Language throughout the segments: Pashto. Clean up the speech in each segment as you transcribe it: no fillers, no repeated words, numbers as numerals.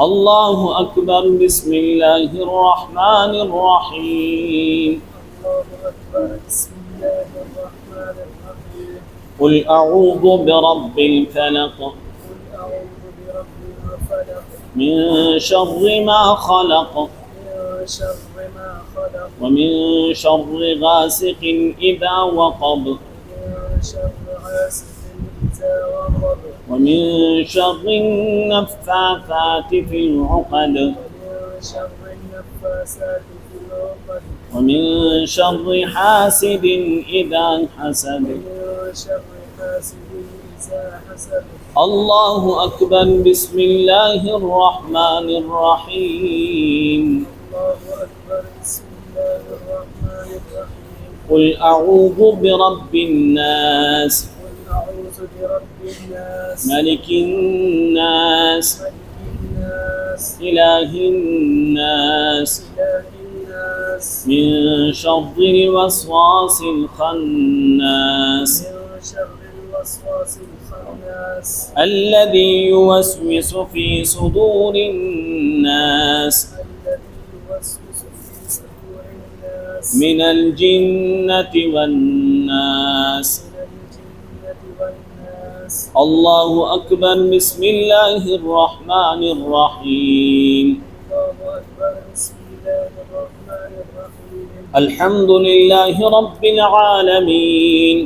الله أكبر. بسم الله الرحمن الرحيم. قل أعوذ برب الفلق من شر ما خلق ومن شر غاسق إذا وقب ومن شر النفاثات في العقد ومن شر حاسد إذا حسد. الله أكبر. بسم الله الرحمن الرحيم. قل أعوذ برب الناس ملك الناس إله الناس من شر الوسواس الخناس الذي يوسوس في صدور الناس من الجنة والناس. الله أكبر. بسم الله الرحمن الرحيم. الحمد لله رب العالمين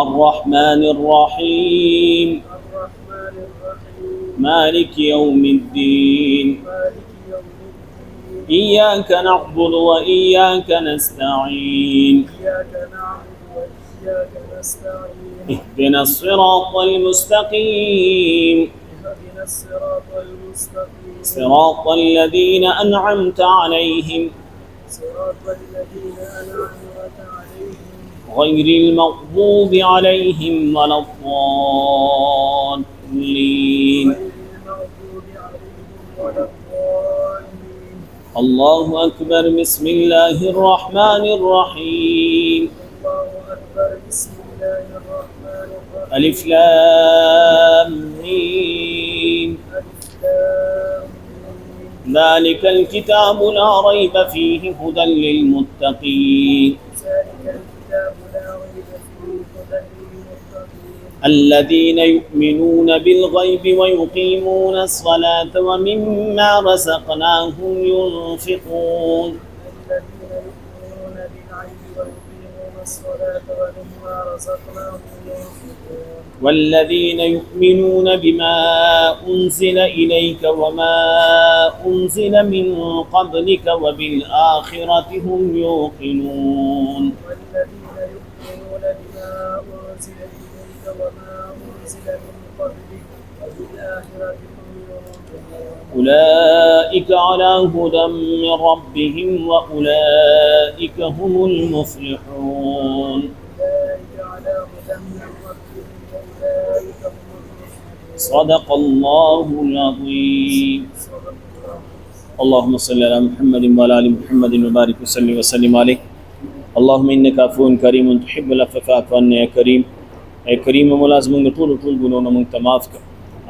الرحمن الرحيم مالك يوم الدين إياك نعبد وإياك نستعين اهدنا الصراط المستقيم صراط الذين أنعمت عليهم غير المغضوب عليهم ولا الضالين. الله أكبر. بسم الله الرحمن الرحيم. ألف لام ميم ذلك الكتاب لا ريب فيه هدى للمتقين الذين يؤمنون بالغيب ويقيمون الصلاة ومما رزقناهم ينفقون والذين يؤمنون بما أنزل إليك وما أنزل من قبلك وبالآخرة هم يوقنون أولئك على هدى من ربهم وأولئك هم المفلحون. صدق الله العظيم. اللهم صل على محمد وعلى آل محمد وبارك وسلم عليه. اللهم إنك عفو كريم تحب العفو فاعف عنا يا كريم. اے کریم مولا زمونږ ټول ګناهونه مونږ ته معاف کړه.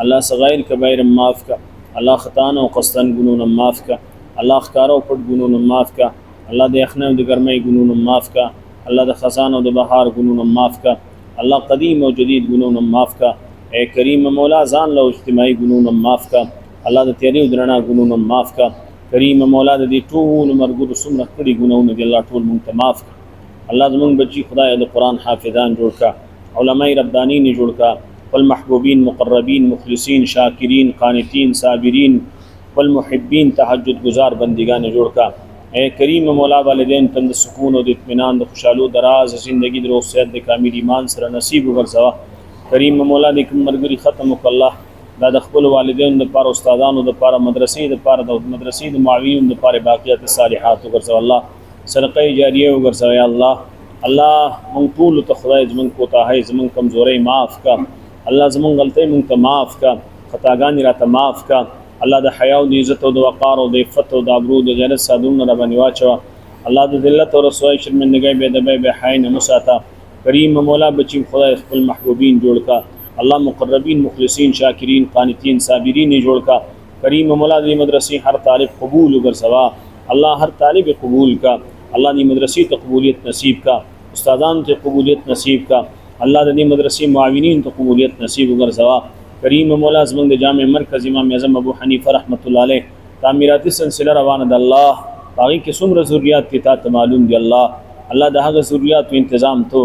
الله صغائر کبائر معاف کړه. الله خطانا او قصدن ګناهونه معاف کړه. الله ښکارا او پټ ګناهونه معاف کړه. الله د یخنۍ او د ګرمۍ ګناهونه معاف کړه. الله د خزان او د بهار ګناهونه معاف کړه. الله قدیم او جدید ګناهونه معاف کړه. اے کریم مولا ځان له اجتماعي ګناهونه معاف کړه. الله د تیارې او د رڼا ګناهونه معاف کړه. کریم مولا د دې ټول مرګو څومره کړي ګناهونه دي الله ټول مونږ ته معاف کړه. الله زمونږ بچي خدای د قرآن حافظان جوړ کړه. علماء ربانین جوړ کا والمحبوبین مقربین مخلصین شاکرین قانتین صابرین والمحبین تهجد گزار بندگان جوړ کا. اے کریم مولا والدین تند سکون او د اطمینان د خوشالو دراز زندگی د روح صحت د کامل ایمان سره نصیب وګرځوا. کریم مولا د کوم مرګري ختم وک الله دا د خپل والدین د پاره استادانو د پاره مدرسې د پاره د مدرسې د معاونین د پاره باقیات صالحات وګرځوا الله. صدقه جاریه وګرځوا یا الله. الله مونږ ټول ته خدای زمونږ کوتاهی زمونږ کمزوري معاف کا. الله زمونږ غلطۍ مونږ ته معاف کا. خطاګانې راته معاف کا. الله د حیا او د عزت او د وقار او د عفت او د ابرو د غیرت سادونه را باندې واچوه. الله د ذلت او رسوای شرمندګۍ بې ادبۍ بې حیا نه مساته. کریم مولا بچی خدای خپل محبوبین جوړ کا. الله مقربین مخلصین شاکرین قانتین صابرین جوړ کا کریم مولا دې مدرسې هر طالب قبول وګرځوا الله هر طالب قبول کا الله دې مدرسې ته قبولیت نصیب کا استادان ته قبولیت نصیب کا الله دې مدرسې معاونین ته قبولیت نصیب وګرځوا کریم مولا زمونږ د جامع مرکز امام اعظم ابو حنیفه رحمت الله علیه تعمیراتی سلسله روانه د الله باقي کې څومره ضرورت دي ته معلوم دی الله د هغه ضرورت تنظیم تو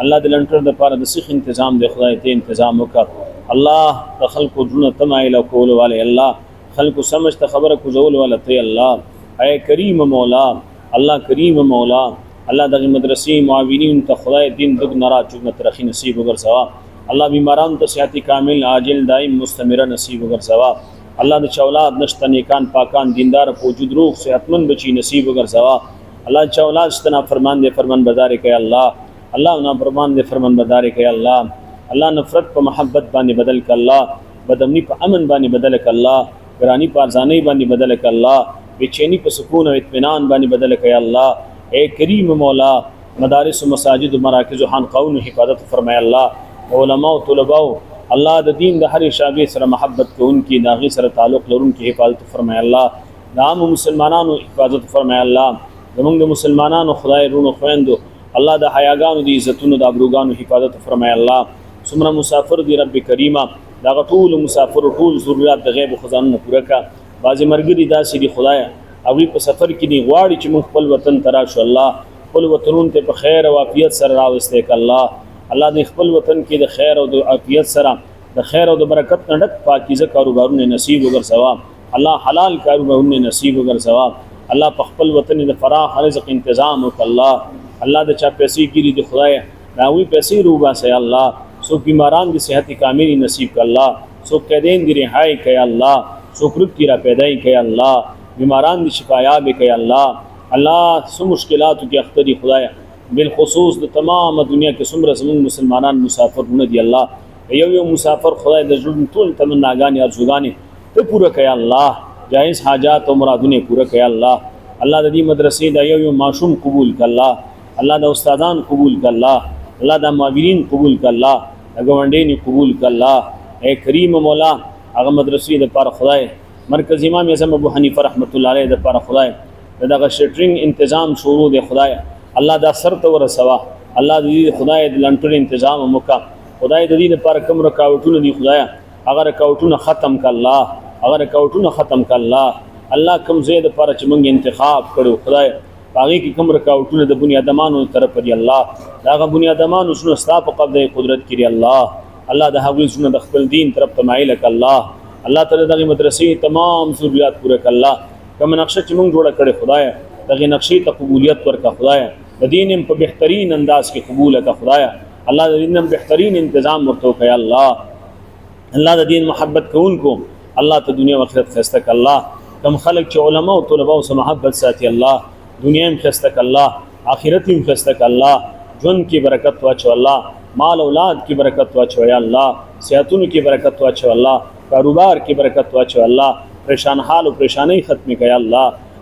الله د لنټر د پاره د سیخ تنظیم د خدای ته تنظیم وکړه الله د خلکو دونه تمایل کول والے الله خلکو سمجھ ته خبره کوزول والے ته الله اے کریم مولا الله کریم مولا الله دغه مدرسې معاونین ته خدای دین دغ نرا چوغه ترخی نصیب وګرځوا الله بیماران ته صحت کامل عاجل دائم مستمره نصیب وګرځوا الله د چولاد نشته نیکان پاکان دیندار موجود روح صحتمند بچی نصیب وګرځوا الله چولاد شتنا فرمان دې فرمان بازار کوي الله نا فرمان دې فرمان بازار کوي الله نفرت په محبت باندې بدل ک الله بدمنی په امن باندې بدل ک الله ګرانی په ارزانی باندې بدل ک الله بچینی په سکون او اطمینان باندې بدل ک الله اے کریم مولا مدارس و مساجد و مراکز و خانقاہوں حفاظت فرمائے اللہ علماء و طلباء اللہ د دین د هر شعبے سره محبت کو ان کی داغی سره تعلق لرون کی حفاظت فرمائے اللہ د عام مسلمانانو حفاظت فرمائے اللہ زمونږ د مسلمانانو خدای رونو خويندو الله د حیاګانو د عزتونو د ابروګانو حفاظت فرمائے الله څومره مسافر دی رب کریمه دا ټول مسافر ټول ضرورت د غیب خزانه پوره کا بعضی مرګري داسې دی خدای او په سفر کې دی غواړي چې موږ خپل وطن ترا شو الله خپل وطنون ته په خیر او عافیت سره راوستي ک الله د خپل وطن کې د خیر او د عافیت سره د خیر او د برکت نه ډک پاکیزه کاروبارونه نصیب وګرځوا الله حلال کاروبارونه نصیب وګرځوا الله په خپل وطن د فراخ رزق تنظیم وک الله د چا پیسې ګری د خدای راوي پیسې روبا سي الله سو بیماران د صحت کاملی نصیب ک الله سو قیدین دی رہائی ک الله سو کرت کی را پیدای ک الله بیماران دی شفایاب ک الله سو مشکلات کی اختری خدای بالخصوص د تمام دنیا کې څومره زموږ مسلمانان مسافرونه دي الله یو مسافر خدای د ژوند ټول تمناګانې ارزوګانې ته پوره کړه الله جایز حاجات او مرادونه پوره کړه الله د دې مدرسې د یو معصوم قبول کړه الله د استادان قبول کړه الله د معاونین قبول کړه د ګوندین قبول کړه اے کریم مولا هغه مدرسې د پر خدای مرکز امام اعظم ابو حنیفه رحمت الله علیه د پر خدای دغه شټرینګ تنظیم شروع دی خدای الله دا سر ته ورسوا الله دې خدای د لنټر تنظیم وکا خدای دې لپاره کوم رکاوټونه دي خدای هغه رکاوټونه ختم ک الله هغه رکاوټونه ختم ک الله کوم زید لپاره چې موږ انتخاب کړو خدای باغی کې کوم رکاوټونه د بنیادمانو طرف دی الله دا بنیادمانو شنو ستاپ قبضه قدرت کړي الله د هغوی شنو د خپل دین طرف تمایل ک الله تعالی دغه مدرسې تمام ضرورت پوره ک الله کوم نقشه چې موږ جوړه کړې خدای دغه نقشې ته قبولیت ورکا خدای د دین په بهترین انداز کې قبول کا خدای الله د دین بهترین تنظیم ورته کوي الله د دین محبت کوونکو الله ته دنیا او آخرت خسته ک الله کم خلق چې علما او طلباء سره محبت ساتي الله دنیا هم خسته ک الله آخرت هم خسته ک الله ژوند کې برکت واچو الله مال اولاد کې برکت واچو یا الله صحتونو کې برکت واچو الله کاروبار کې برکت واچو الله پریشان حال او پریشانی ختم کړي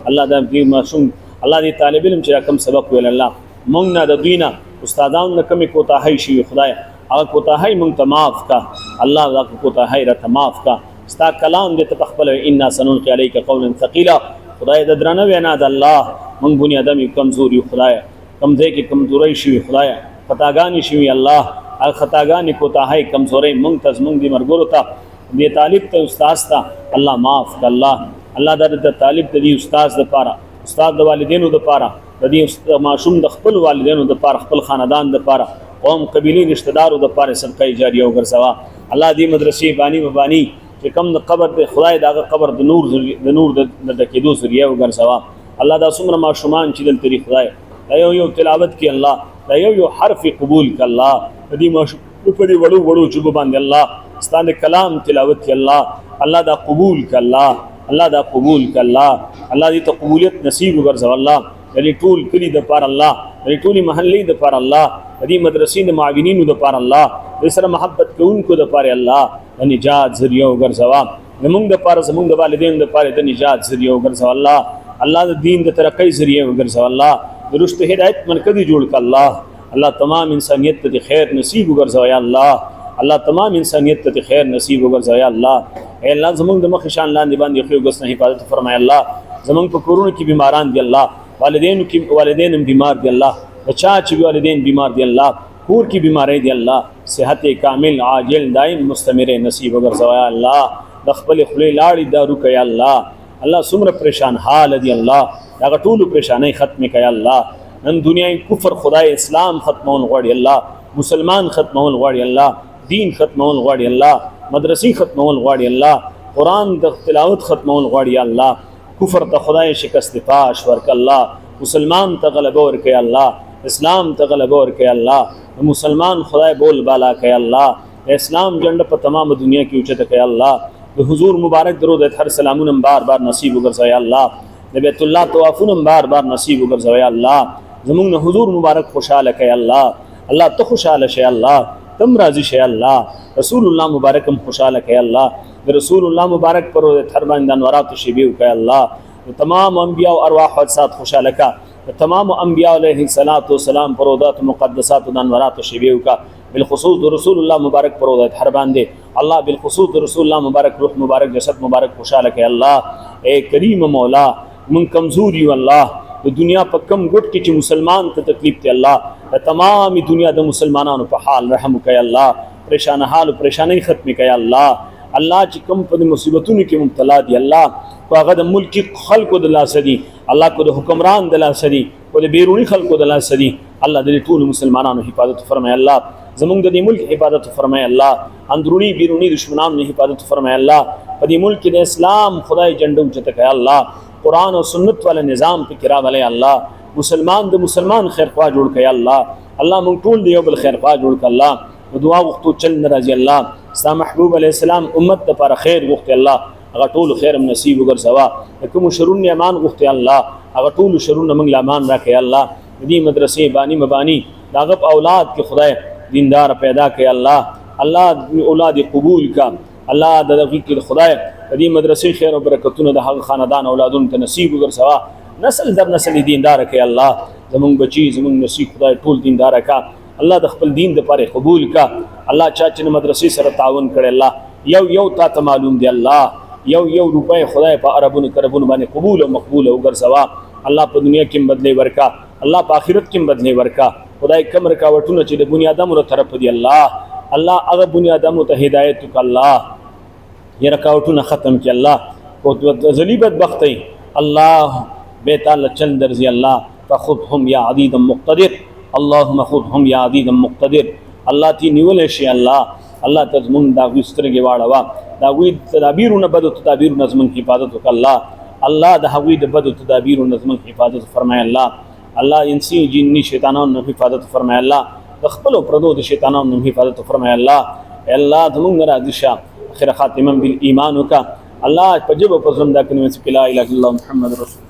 الله د دې معصوم الله دې طالب علم چې کوم سبق ویل الله مونږ نه د دوی نه استادانو نه کمی کوتاهی شي خدای هغه کوتاهی مونږ ته معاف کا الله هغه کوتاهی را ته معاف کا ستا کلام دې تخپل ان سنلقي عليك قولا ثقيلا خدای د درنه وینا د الله مونږ بنی ادم کمزوري خدای کم دې کې کمزوري شي خدای خطاګانی شي الله هغه خطاګانی کوتاهی کمزوري مونږ ته مونږ دې مرګورو ته دې طالب ته استاد ته الله معاف کا الله د طالب د استاد د پاره استاد د والدینو د پاره د دې معصوم د خپل والدینو د پاره خپل خاندان د پاره قوم قبيلي رشتہ دارو د پاره صدقه جاریه وګرځوا الله دې مدرسې بانی چې کم د قبر د خدای دغه قبر د نور د کېدو ذریعہ وګرځوا الله دا څومره معصومان چې دل تری خدای دا یو تلاوت کې الله دا یو حرف قبول ک الله دې معصوم په دې وړو چې باندې الله ستاسو کلام تلاوت کې الله دا قبول ک الله دا قبول ک الله دې ته قبولیت نصیب وګرځو الله دې ټول کلی د پار الله دې ټولي محلي د پار الله دې مدرسې د معاونینو د پار الله دې سره محبت کوونکو د پار الله د نجات ذریعہ وګرځوا زمونږ د پار زمونږ د والدین د پار د نجات ذریعہ وګرځو الله د دین د ترقی ذریعہ وګرځو الله درست هدایت منکدي جوړ ک الله تمام انسانیت ته خیر نصیب وګرځو یا الله الله تمام انسانیت ته خیر نصیب وګرځوي الله اے الله زمونږ د مخ شان لاندې باندې خو ګس نه حفاظت فرمای الله زمونږ په کورونو کې بیماران دي الله والدین هم بیمار دي الله بچا چې والدین بیمار دي الله کور کی بیماری دی الله صحت کامل عاجل دائم مستمر نصیب وګرځوي الله د خپل خپل لاړې دارو کوي الله الله څومره پریشان حال دی الله هغه ټول پریشانای ختم کوي الله نن دنیا کفر خدای اسلام ختمون غواړي الله مسلمان ختمون غواړي الله دین ختمون غواړي الله مدرسې ختمون غواړي الله قرآن د تلاوت ختمون غواړي الله کفر ته خدای شکست پاش ورک الله مسلمان ته غلبه ورکړي الله اسلام ته غلبه ورکړي الله مسلمان خدای بول بالا کوي الله اسلام جنډ په تمام دنیا کې اوچته کوي الله د حضور مبارک درود هر سلامونه بار بار نصیب وګرځوي الله د بیت الله طوافونه بار بار نصیب وګرځوي الله زمونږ حضور مبارک خوشاله کوي الله الله ته خوشاله شي الله تم راضي شي الله رسول الله مبارک هم خوشاله کوي الله د رسول الله مبارک پر هر باندې انوارات شبیو کوي الله تمام انبیاء او ارواح او سات خوشاله کا تمام انبیاء علیہ الصلوۃ والسلام پرودات مقدسات و انوارات شبیو کا بالخصوص رسول الله مبارک پرودات هر باندې الله بالخصوص رسول الله مبارک روح مبارک جسد مبارک خوشاله کوي الله اے کریم مولا من کمزوری الله د دنیا په کم ګټ کې چې مسلمان ته تکلیف ته الله د تمام دنیا د مسلمانانو په حال رحم کوي الله پریشان حال او پریشانی ختم کوي الله الله چې کوم په مصیبتونو کې مبتلا دي الله هغه د ملکی خلقو د لاسه دي الله کو د حکمران د لاسه دي او د بیرونی خلقو د لاسه دي الله د ټول مسلمانانو حفاظت فرمای الله زمونږ د ملک حفاظت فرمای الله اندرونی بیرونی دشمنانو حفاظت فرمای الله په دې ملک د اسلام خدای جنډو چته کوي الله قرآن او سنت والا نظام په کرا والے الله مسلمان د مسلمان خیر خوا جوړ کړي الله الله مونږ ټول دی یو بل خیر خوا جوړ کړه الله دعا وختو چل ناراضي الله ستا محبوب علیہ السلام امت ته پر خیر غوښتي الله هغه ټول خیر نصیب وګرځوا کوم شرون امان غوښتي الله هغه ټول شرون موږ لامان راکړي الله دې مدرسې بانی مبانی داغه اولاد کې خدای دیندار پیدا کړي الله الله اولاد قبول کا الله د دې کې خدای دې مدرسې خیر او برکتونه د هغه خاندان اولادونو ته نصیب وګرځوا نسل در نسل دیندار کړي الله زمونږ بچي زمونږ نصیب خدای ټول دیندار کا الله د خپل دین د پاره قبول کا الله چا چې مدرسې سره تعاون کړي الله یو تا ته معلوم دی الله یو روپے خدای په عربونو کربونو باندې قبول او مقبول او ګرځوا الله په دنیا کې بدلی ورکا الله په آخرت کې بدلی ورکا خدای کوم رکاوټونه چې د بنیادامو طرف دی الله هغه بنیادامو ته هدایت وک الله یہ رکاوټونه ختم کی الله او ذلیبت بختي الله بیت الله چل درزي الله فخذهم يا عديد مقتدر اللهم خذهم يا عديد مقتدر الله تی نیول شي الله تزمون دا وسترګي واړه دا وی تدابیرونه بد تدابیر نظم حفاظت وک الله د هغوی د بد تدابیر نظم حفاظت فرمای الله انسی جنی شیطانانو حفاظت فرمای الله د خپل پردو د شیطانانو حفاظت فرمای الله زمون راضي شه اخر خاتمه بالایمان وک الله پجب پسند کنه لا اله الا الله محمد رسول